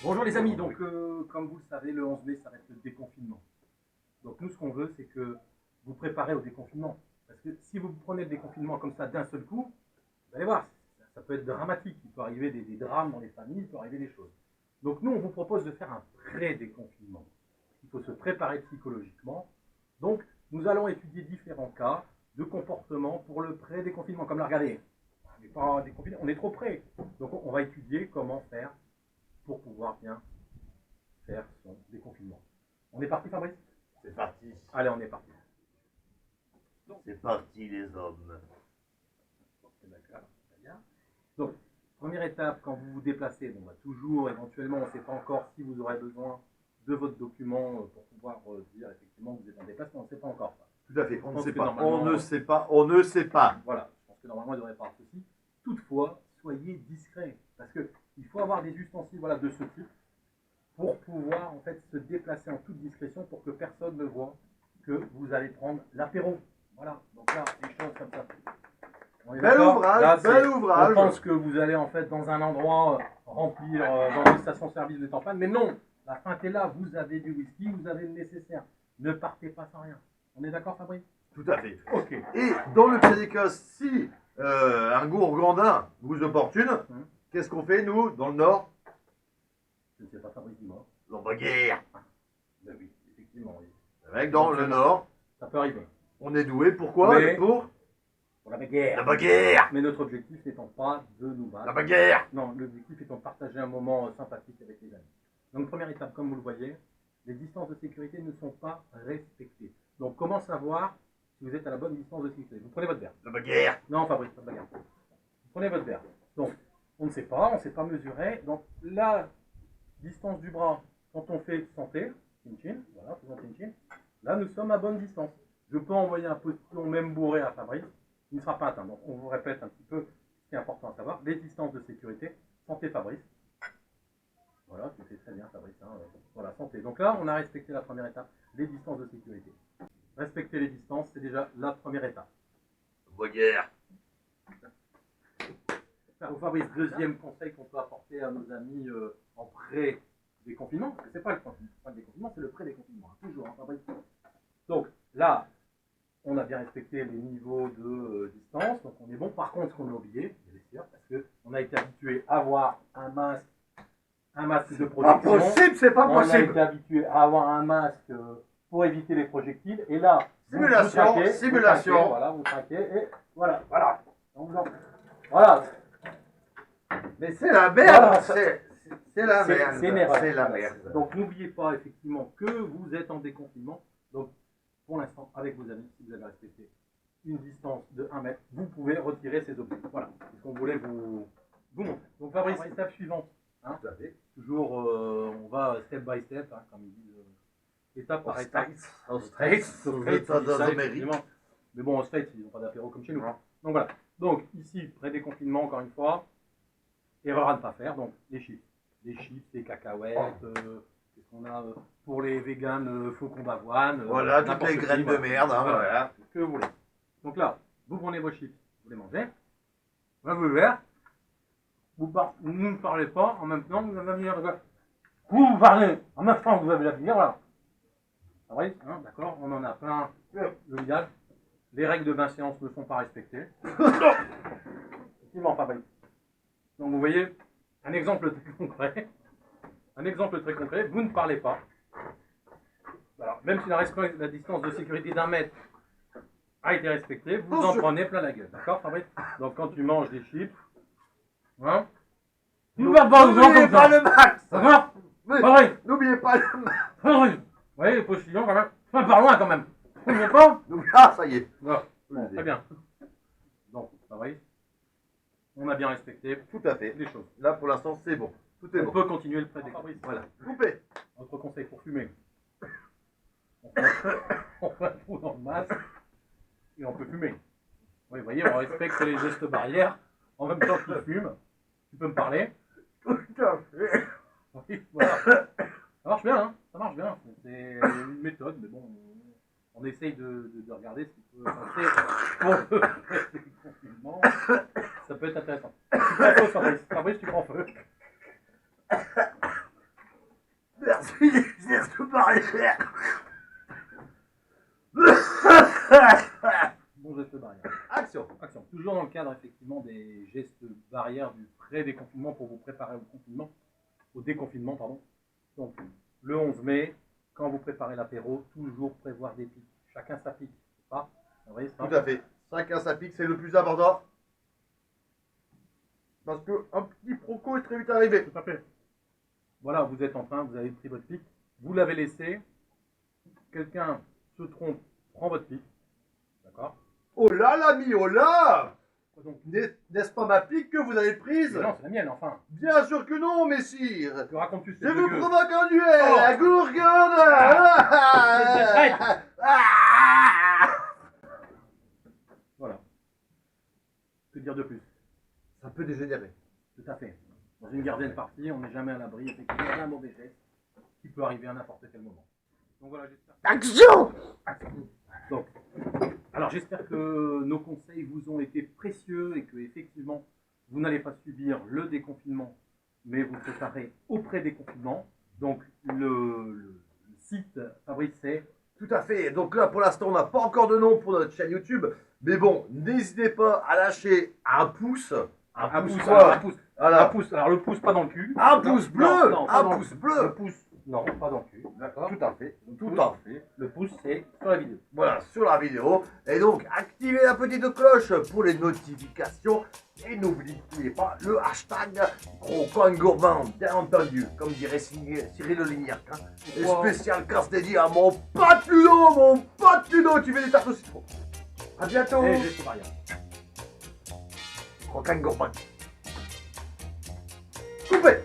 Bonjour les amis, donc comme vous le savez, le 11 mai, ça va être le déconfinement. Donc nous, ce qu'on veut, c'est que vous préparez au déconfinement. Parce que si vous prenez le déconfinement comme ça d'un seul coup, vous allez voir, ça peut être dramatique. Il peut arriver des drames dans les familles, il peut arriver des choses. Donc nous, on vous propose de faire un pré-déconfinement. Il faut se préparer psychologiquement. Donc nous allons étudier différents cas de comportement pour le pré-déconfinement. Comme là, regardez, on n'est pas déconfiné, on est trop près. Donc on va étudier comment faire pour pouvoir bien faire son déconfinement. On est parti, Fabrice? C'est parti. Allez, on est parti. C'est parti, les hommes. D'accord, très bien. Donc, première étape, quand vous vous déplacez, bon, bah, toujours, éventuellement, on ne sait pas encore si vous aurez besoin de votre document pour pouvoir dire effectivement que vous êtes en déplacement, on ne sait pas encore ça. Tout à fait, on Je ne pense sait que pas. normalement- On ne sait pas. On ne sait pas. Voilà, je pense que normalement, il ne devrait pas avoir de souci. Toutefois, soyez discret, parce qu'il faut avoir des ustensiles voilà, de ce type pour pouvoir en fait se déplacer en toute discrétion pour que personne ne voit que vous allez prendre l'apéro. Voilà, donc là, des choses comme ça. On est Bel d'accord. ouvrage, Là, bel ouvrage. on pense que vous allez en fait dans un endroit remplir dans une station-service de campagne, mais non, la feinte est là, vous avez du whisky, vous avez le nécessaire. Ne partez pas sans rien. On est d'accord, Fabrice? Tout à fait. Ok. Et dans le pire des cas, si un gourgandin vous importune, qu'est-ce qu'on fait, nous, dans le Nord? Je ne sais pas, Fabrice, dis-moi. L'embaguerre. Ben oui, effectivement, oui. Avec dans le Nord, Ça peut arriver. on est doué. Pourquoi? Mais- Pour Pour la bagarre. la bagarre. Mais notre objectif n'étant pas de nous battre. La bagarre. Non, l'objectif étant de partager un moment sympathique avec les amis. Donc, première étape, comme vous le voyez, les distances de sécurité ne sont pas respectées. Donc, comment savoir si vous êtes à la bonne distance de sécurité? Vous prenez votre verre. La bagarre. Non, Fabrice, pas de bagarre. Vous prenez votre verre. Donc, on ne sait pas, on ne sait pas mesurer. Donc, la distance du bras, quand on fait santé, chin-chin, voilà, faisons chin-chin, là, nous sommes à bonne distance. Je peux envoyer un postillon même bourré à Fabrice, il ne sera pas atteint. Donc, on vous répète un petit peu ce qui est important à savoir. Les distances de sécurité, santé Fabrice. Voilà, tu fais très bien Fabrice. Hein. Voilà, santé. Donc là, on a respecté la première étape, les distances de sécurité. Respecter les distances, c'est déjà la première étape. Bagarre. Alors, Fabrice, deuxième conseil qu'on peut apporter à nos amis en pré-déconfinement, parce que c'est pas le déconfinement, c'est le pré-déconfinement, hein, toujours, hein, Fabrice. Donc là, on a bien respecté les niveaux de distance, donc on est bon. Par contre, ce qu'on a oublié, bien sûr, parce qu'on a été habitué à avoir un masque de Pas protection. possible, c'est pas On a possible. été habitué à avoir un masque pour éviter les projectiles, et là, Simulation, vous traquez, simulation. vous traquez, voilà, vous traquez, et voilà, voilà. Donc, voilà. Mais c'est la merde. Voilà. C'est la merde. C'est une erreur. C'est la merde. Donc n'oubliez pas effectivement que vous êtes en déconfinement. Donc pour l'instant, avec vos amis, si vous avez respecté une distance de 1 mètre, vous pouvez retirer ces objets. Voilà, c'est ce qu'on voulait vous montrer. Donc Fabrice, étape suivante. Hein, Tout à fait. toujours, on va step by step, hein, comme ils disent, étape par étape. Au Straight, Straight, ça, dans Amérique. effectivement. Mais bon, en States, ils n'ont pas d'apéro comme chez nous. Donc voilà. Donc ici, pré-déconfinement, encore une fois, erreur à ne pas faire. Donc les chips, les cacahuètes, qu'est-ce qu'on a pour les véganes, flocons d'avoine. Voilà, toutes n'importe les qui, graines de merde. Hein, voilà. ce que vous voulez. Donc là, vous prenez vos chips, vous les mangez. Là, vous verrez. Vous ne parlez pas en même temps que vous avez la bière. Vous parlez en même temps que vous avez la bière, voilà. Fabrice, hein, d'accord, on en a plein le visage. Les règles de bienséance ne sont pas respectées. Effectivement, Fabrice. Donc vous voyez, un exemple très concret. Un exemple très concret, vous ne parlez pas. Alors, même si la distance de sécurité d'1 mètre a été respectée, vous en prenez plein la gueule. D'accord, Fabrice? Donc quand tu manges des chips, hein, tu ne vas pas aux gens N'oubliez comme pas ça. le max. D'accord? Oui. Fabrice, N'oubliez pas le max. Fabrice. Vous voyez, les postillons quand même. Pas par loin quand même. Vous ne pas? Ah, ça y est. Voilà. Bon, très bien. Donc, Fabrice, on a bien respecté Tout à fait. les choses. Là, pour l'instant, c'est bon. Tout est On bon. peut continuer le pré-déconfinement. Voilà. Coupez. Autre conseil pour fumer. On fait un trou dans le masque et on peut fumer. Oui, vous voyez, on respecte les gestes barrières. En même temps qu'il fume, tu peux me parler. Tout à fait. Oui, voilà. Ça marche bien, hein, ça marche bien. C'est une méthode, mais bon, on essaye de regarder ce qui peut passer pour le confinement. Ça peut être intéressant. Tu prends feu, Fabrice. Fabrice, tu prends feu. Bon geste barrière. Action. Action. Toujours dans le cadre effectivement des gestes barrières du pré-déconfinement pour vous préparer au confinement, au déconfinement, pardon. Donc le 11 mai, quand vous préparez l'apéro, toujours prévoir des pics. Chacun sa pique, c'est pas? Vous voyez, Tout à fait. Chacun sa pique, c'est le plus important. Parce qu'un petit proco est très vite arrivé. Tout à fait. Voilà, vous êtes en train, vous avez pris votre pic, vous l'avez laissé, quelqu'un se trompe, prend votre pic, d'accord? Oh là l'ami, oh là! Donc, N'est-ce pas ma pique que vous avez prise? non, c'est la mienne, enfin. Bien sûr que non, messire! Que racontes-tu, Je c'est vous dégueu. provoque un duel, Oh. la gourgande! Voilà. Que dire de plus? Ça peut dégénérer. Tout à fait. Dans une garden party, on n'est jamais à l'abri, effectivement, d'un mauvais geste qui peut arriver à n'importe quel moment. Donc voilà, j'espère. Action! Donc, alors j'espère que nos conseils vous ont été précieux et que effectivement vous n'allez pas subir le déconfinement, mais vous préparez au pré-déconfinement. Donc le site Fabrice, c'est Tout à fait. Donc là, pour l'instant, on n'a pas encore de nom pour notre chaîne YouTube. Mais bon, n'hésitez pas à lâcher un pouce. un pouce, quoi alors, un pouce. Voilà. Un pouce, alors le pouce pas dans le cul. Un Non, pouce non, bleu. non, pas Un dans le pouce cul. bleu. Le pouce, non, pas dans le cul. D'accord. Tout à fait. Le Tout pouce, à fait. Le pouce, c'est sur la vidéo. Voilà, sur la vidéo. Et donc, activez la petite cloche pour les notifications. Et n'oubliez pas le hashtag Croquant Gourmand, bien entendu, comme dirait Cyril Lignac. Hein. Et spécial casse dédié à mon pote Ludo, tu fais des tartes au citron. À bientôt. Et geste barrière. Croquant Gourmand. Coupé.